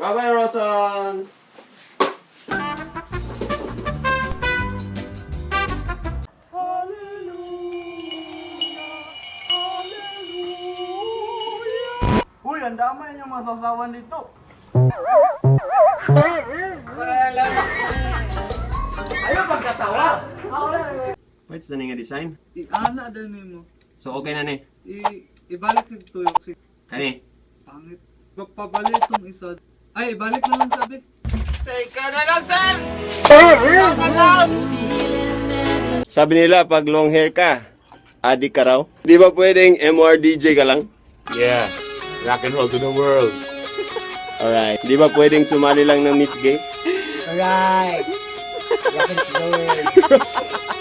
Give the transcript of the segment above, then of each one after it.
Bye-bye, Rosan! Uy, ang damay yung masasawan dito. Ayaw pagkatawa. What's the nga design? Ana din mo. So, okay na ni. Ibalik si tuyok si Kani? pangit. Pabalik tong isa. Ay, ibalik na lang sabi. Sabi nila, pag long hair ka, adik ka raw. Di ba pwedeng MRDJ ka lang? Yeah, rock and roll to the world. Alright. Di ba pwedeng sumali lang ng Miss Gay? Alright.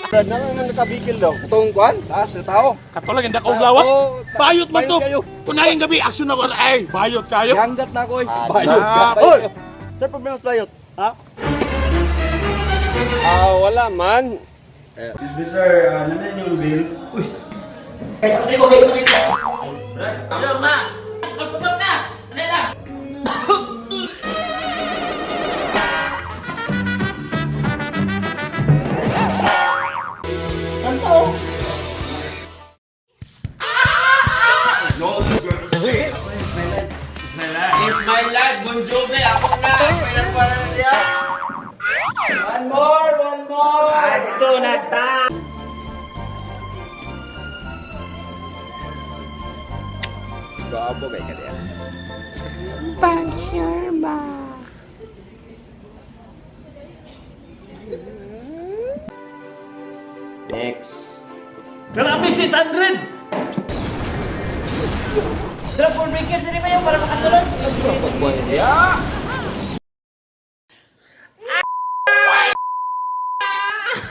Brad, naman nakabikil daw. Itong kwan, taas na tao. Katulang hindi ka uglawas. Oo, Bayot man to. kayo. Kunayang gabi, aksyon ako. Ay, bayot kayo. Hanggat na ko eh. Bayot ka. Oy! Sir, problema sa bayot. Ha? Wala man. Excuse me sir, ano na yung bill? Uy! Hello, ma! Pagputok na! Ano na? It's my life, Bon Jovi. Ako na. Kailan pa na niya? One more. Ito na ta! Gabo kay kaya. Next. Grabe si Tandred! Drop for breaker din ba yung para makasunod? Yeah.